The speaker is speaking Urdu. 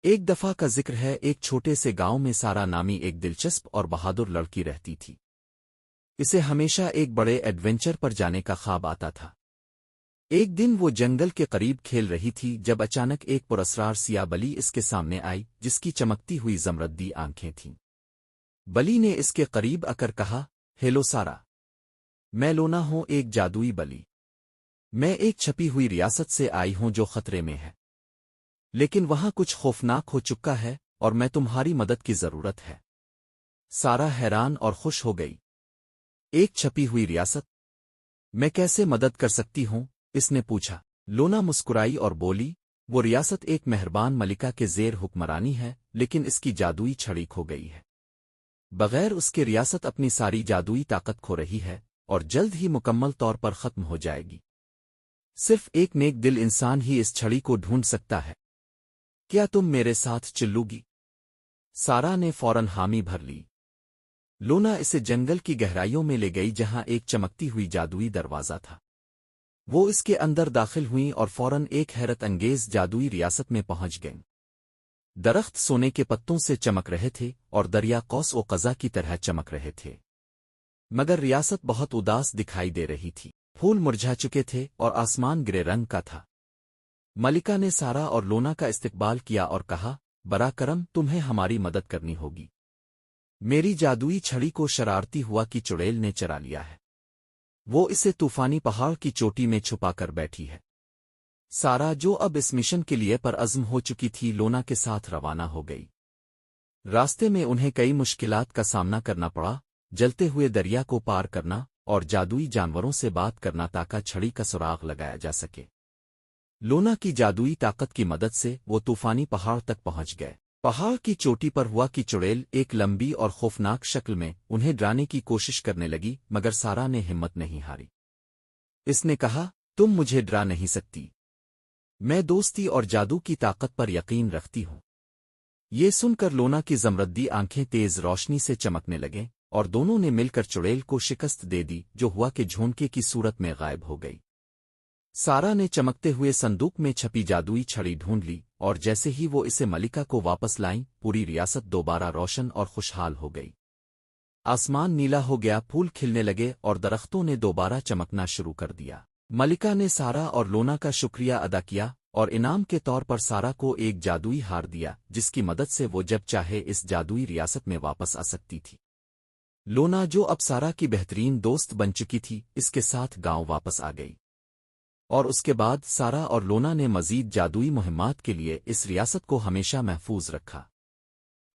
ایک دفعہ کا ذکر ہے، ایک چھوٹے سے گاؤں میں سارا نامی ایک دلچسپ اور بہادر لڑکی رہتی تھی۔ اسے ہمیشہ ایک بڑے ایڈونچر پر جانے کا خواب آتا تھا۔ ایک دن وہ جنگل کے قریب کھیل رہی تھی جب اچانک ایک پراسرار سیاہ بلی اس کے سامنے آئی، جس کی چمکتی ہوئی زمردی آنکھیں تھیں۔ بلی نے اس کے قریب آ کر کہا، ہیلو سارا، میں لونا ہوں، ایک جادوئی بلی۔ میں ایک چھپی ہوئی ریاست سے آئی ہوں جو خطرے میں ہے، لیکن وہاں کچھ خوفناک ہو چکا ہے اور میں تمہاری مدد کی ضرورت ہے۔ سارا حیران اور خوش ہو گئی۔ ایک چھپی ہوئی ریاست؟ میں کیسے مدد کر سکتی ہوں؟ اس نے پوچھا۔ لونا مسکرائی اور بولی، وہ ریاست ایک مہربان ملکہ کے زیر حکمرانی ہے، لیکن اس کی جادوئی چھڑی کھو گئی ہے۔ بغیر اس کے ریاست اپنی ساری جادوئی طاقت کھو رہی ہے اور جلد ہی مکمل طور پر ختم ہو جائے گی۔ صرف ایک نیک دل انسان ہی اس چھڑی کو ڈھونڈ سکتا ہے۔ کیا تم میرے ساتھ چلو گی؟ سارا نے فوراً حامی بھر لی۔ لونا اسے جنگل کی گہرائیوں میں لے گئی جہاں ایک چمکتی ہوئی جادوئی دروازہ تھا۔ وہ اس کے اندر داخل ہوئیں اور فوراً ایک حیرت انگیز جادوئی ریاست میں پہنچ گئیں۔ درخت سونے کے پتوں سے چمک رہے تھے اور دریا قوس و قزح کی طرح چمک رہے تھے، مگر ریاست بہت اداس دکھائی دے رہی تھی۔ پھول مرجھا چکے تھے اور آسمان گرے رنگ کا تھا۔ ملکہ نے سارا اور لونا کا استقبال کیا اور کہا، برا کرم، تمہیں ہماری مدد کرنی ہوگی۔ میری جادوئی چھڑی کو شرارتی ہوا کی چڑیل نے چرا لیا ہے۔ وہ اسے طوفانی پہاڑ کی چوٹی میں چھپا کر بیٹھی ہے۔ سارا، جو اب اس مشن کے لیے پر عزم ہو چکی تھی، لونا کے ساتھ روانہ ہو گئی۔ راستے میں انہیں کئی مشکلات کا سامنا کرنا پڑا، جلتے ہوئے دریا کو پار کرنا اور جادوئی جانوروں سے بات کرنا تاکہ چھڑی کا سراغ لگایا جا سکے۔ لونا کی جادوئی طاقت کی مدد سے وہ طوفانی پہاڑ تک پہنچ گئے۔ پہاڑ کی چوٹی پر ہوا کی چڑیل ایک لمبی اور خوفناک شکل میں انہیں ڈرانے کی کوشش کرنے لگی، مگر سارا نے ہمت نہیں ہاری۔ اس نے کہا، تم مجھے ڈرا نہیں سکتی، میں دوستی اور جادو کی طاقت پر یقین رکھتی ہوں۔ یہ سن کر لونا کی زمردی آنکھیں تیز روشنی سے چمکنے لگیں اور دونوں نے مل کر چڑیل کو شکست دے دی، جو ہوا کہ جھونکے کی صورت میں غائب ہو گئی۔ سارا نے چمکتے ہوئے صندوق میں چھپی جادوئی چھڑی ڈھونڈ لی اور جیسے ہی وہ اسے ملکہ کو واپس لائیں، پوری ریاست دوبارہ روشن اور خوشحال ہو گئی۔ آسمان نیلا ہو گیا، پھول کھلنے لگے اور درختوں نے دوبارہ چمکنا شروع کر دیا۔ ملکہ نے سارا اور لونا کا شکریہ ادا کیا اور انعام کے طور پر سارا کو ایک جادوئی ہار دیا، جس کی مدد سے وہ جب چاہے اس جادوئی ریاست میں واپس آ سکتی تھی۔ لونا، جو اب سارا کی بہترین دوست بن چکی تھی، اس کے ساتھ گاؤں واپس آ گئی۔ اور اس کے بعد سارا اور لونا نے مزید جادوئی مہمات کے لیے اس ریاست کو ہمیشہ محفوظ رکھا۔